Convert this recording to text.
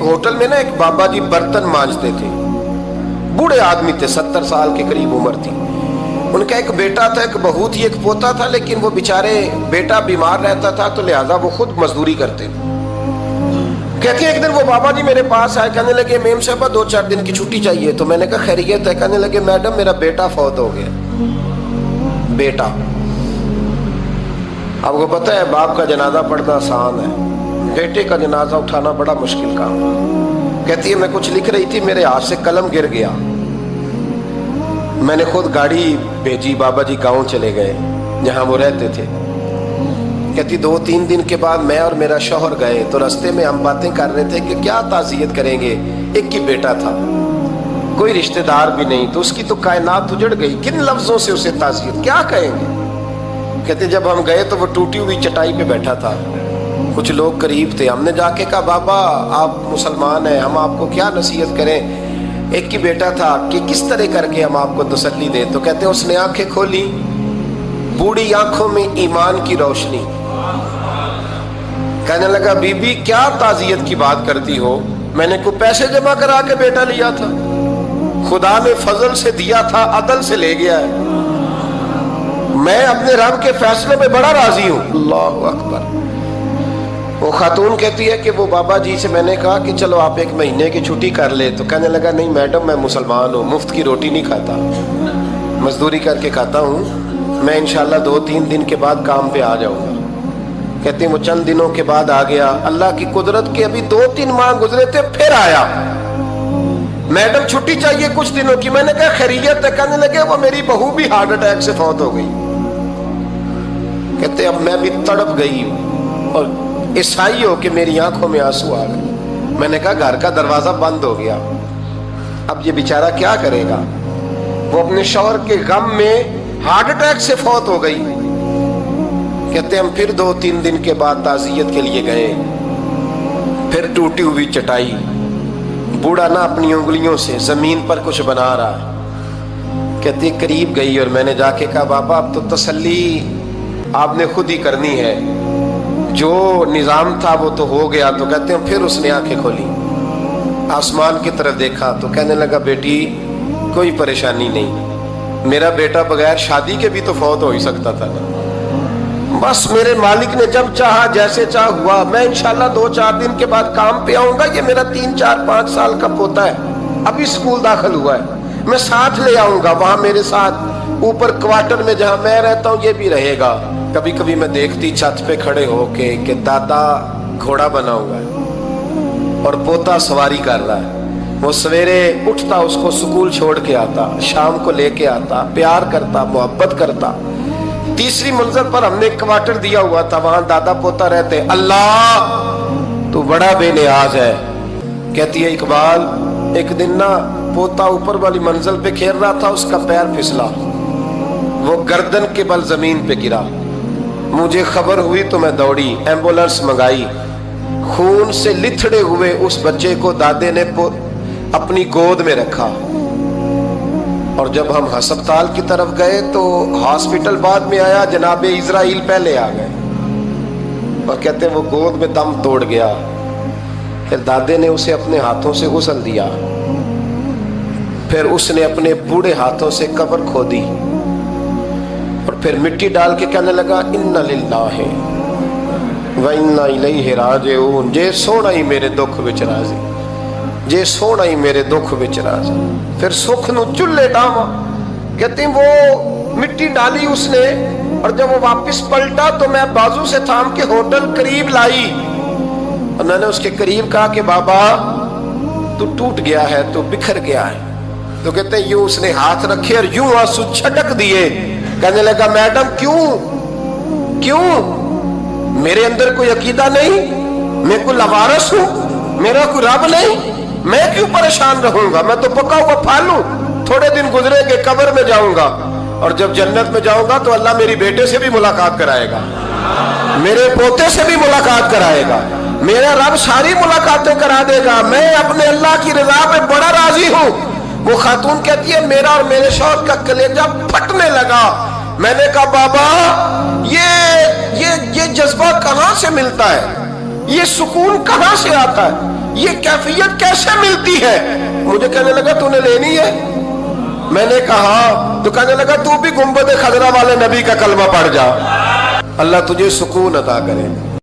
Hotel میں نا ایک بابا جی برتن مانجتے تھے، بوڑھے آدمی تھے، 70 سال کے قریب عمر تھی. ان کا ایک بیٹا تھا، ایک بہو تھی، ایک پوتا تھا، لیکن وہ بیچارے بیٹا بیمار رہتا تھا تو لہٰذا وہ خود مزدوری کرتے. کہتے ہیں ایک دن وہ بابا جی میرے پاس آئے، کہنے لگے میم صاحبہ 2-4 دن کی چھٹی چاہیے. تو میں نے کہا خیریت ہے؟ کہنے لگے میڈم میرا بیٹا فوت ہو گیا. بیٹا، آپ کو پتہ ہے باپ کا جنازہ پڑھنا آسان ہے، بیٹے کا جنازہ اٹھانا بڑا مشکل کام. کہتی ہے میں کچھ لکھ رہی تھی، میرے ہاتھ سے قلم گر گیا. میں نے خود گاڑی بھیجی، بابا جی گاؤں چلے گئے جہاں وہ رہتے تھے. کہتی 2-3 دن کے بعد میں اور میرا شوہر گئے تو رستے میں ہم باتیں کر رہے تھے کہ کیا تعزیت کریں گے. ایک ہی بیٹا تھا، کوئی رشتہ دار بھی نہیں، تو اس کی تو کائنات اجڑ گئی، کن لفظوں سے اسے تعزیت کیا کہیں گے. کہتے جب ہم گئے تو وہ ٹوٹی ہوئی چٹائی پہ بیٹھا تھا، کچھ لوگ قریب تھے. ہم نے جا کے کہا بابا آپ مسلمان ہیں، ہم آپ کو کیا نصیحت کریں، ایک ہی بیٹا تھا، کہ کس طرح کر کے ہم آپ کو تسلی دیں. تو کہتے ہیں اس نے آنکھیں کھولی، بوڑھی آنکھوں میں ایمان کی روشنی. کہنے لگا بی بی کیا تعزیت کی بات کرتی ہو، میں نے کوئی پیسے جمع کرا کے بیٹا لیا تھا، خدا نے فضل سے دیا تھا، عدل سے لے گیا ہے. میں اپنے رب کے فیصلے میں بڑا راضی ہوں. اللہ اکبر. وہ خاتون کہتی ہے کہ وہ بابا جی سے میں نے کہا کہ چلو آپ 1 مہینے کی چھٹی کر لے. تو کہنے لگا نہیں میڈم میں مسلمان ہوں، مفت کی روٹی نہیں کھاتا، مزدوری کر کے کھاتا ہوں، میں انشاءاللہ 2-3 دن کے بعد کام پہ آ جاؤں گا. کہتے ہیں وہ چند دنوں کے بعد آ گیا. اللہ کی قدرت کے ابھی 2-3 ماہ گزرے تھے پھر آیا. میڈم چھٹی چاہیے کچھ دنوں کی. میں نے کہا خیریت ہے؟ کہنے لگے وہ میری بہو بھی ہارٹ اٹیک سے فوت ہو گئی. کہتے اب میں بھی تڑپ گئی اور عیسائی ہو کہ میری آنکھوں میں آنسو آ گئے. میں نے کہا گھر کا دروازہ بند ہو گیا، اب یہ بیچارہ کیا کرے گا. وہ اپنے شوہر کے غم میں ہارٹ اٹیک سے فوت ہو گئی. کہتے ہم پھر 2-3 دن کے بعد تعزیت کے لیے گئے، پھر ٹوٹی ہوئی چٹائی، بوڑھا نہ اپنی انگلیوں سے زمین پر کچھ بنا رہا. کہتے قریب گئی اور میں نے جا کے کہا بابا اب تو تسلی آپ نے خود ہی کرنی ہے، جو نظام تھا وہ تو ہو گیا. تو کہتے ہیں پھر اس نے آنکھیں کھولی، آسمان کی طرف دیکھا تو کہنے لگا بیٹی کوئی پریشانی نہیں، میرا بیٹا بغیر شادی کے بھی تو فوت ہو ہی سکتا تھا نا، بس میرے مالک نے جب چاہا جیسے چاہ ہوا. میں انشاءاللہ 2-4 دن کے بعد کام پہ آؤں گا. یہ میرا 3-4-5 سال کا پوتا ہے، ابھی اسکول داخل ہوا ہے، میں ساتھ لے آؤں گا، وہاں میرے ساتھ اوپر کوارٹر میں جہاں میں رہتا ہوں یہ بھی رہے گا. کبھی کبھی میں دیکھتی چھت پہ کھڑے ہو کے کہ دادا گھوڑا بنا ہوا ہے اور پوتا سواری کر رہا ہے. وہ سویرے اٹھتا اس کو سکول چھوڑ کے آتا، شام کو لے کے آتا، پیار کرتا، محبت کرتا. 3ری منزل پر ہم نے ایک کوارٹر دیا ہوا تھا، وہاں دادا پوتا رہتے. اللہ تو بڑا بے نیاز ہے. کہتی ہے اقبال ایک دن نا پوتا اوپر والی منزل پہ کھیل رہا تھا، اس کا پیر پھسلا، وہ گردن کے بل زمین پہ گرا. مجھے خبر ہوئی تو میں دوڑی، ایمبولینس منگائی. خون سے لتھڑے ہوئے اس بچے کو دادے نے اپنی گود میں رکھا. اور جب ہم ہسپتال کی طرف گئے تو ہاسپٹل بعد میں آیا، جناب اسرائیل پہلے آ گئے اور کہتے ہیں وہ گود میں دم توڑ گیا. پھر دادے نے اسے اپنے ہاتھوں سے غسل دیا، پھر اس نے اپنے بوڑھے ہاتھوں سے قبر کھودی اور پھر مٹی ڈال کے کہنے لگا انا للہ و انا الیہ راجعون. جے سونا ہی میرے دکھ وچ راضی، جے سونا ہی میرے دکھ وچ راضی. پھر سکھ نو چلے ڈاواں. کہتے ہیں وہ مٹی ڈالی اس نے اور جب وہ واپس پلٹا تو میں بازو سے تھام کے ہوٹل قریب لائی اور میں نے اس کے قریب کہا کہ بابا تو ٹوٹ گیا ہے، تو بکھر گیا ہے. تو کہتے ہیں یوں اس نے ہاتھ رکھے اور یوں آنسو چھٹک دیے. کہنے لگا میڈم کیوں میرے اندر کوئی عقیدہ نہیں، میں کوئی لوارث ہوں، میرا کوئی رب نہیں، میں کیوں پریشان رہوں گا، میں تو پکا ہوا پھل ہوں. تھوڑے دن گزرے کہ قبر میں جاؤں گا اور جب جنت میں جاؤں گا تو اللہ میری بیٹے سے بھی ملاقات کرائے گا، میرے پوتے سے بھی ملاقات کرائے گا، میرا رب ساری ملاقاتیں کرا دے گا. میں اپنے اللہ کی رضا میں بڑا راضی ہوں. وہ خاتون کہتی ہے میرا اور میرے شوہر کا کلیجہ پھٹنے لگا. میں نے کہا بابا یہ جذبہ کہاں سے ملتا ہے، یہ سکون کہاں سے آتا ہے؟ یہ کیفیت کیسے ملتی ہے؟ مجھے کہنے لگا تو نے لینی ہے؟ میں نے کہا تو کہنے لگا تو بھی گنبد خضرا والے نبی کا کلمہ پڑھ جا، اللہ تجھے سکون عطا کرے۔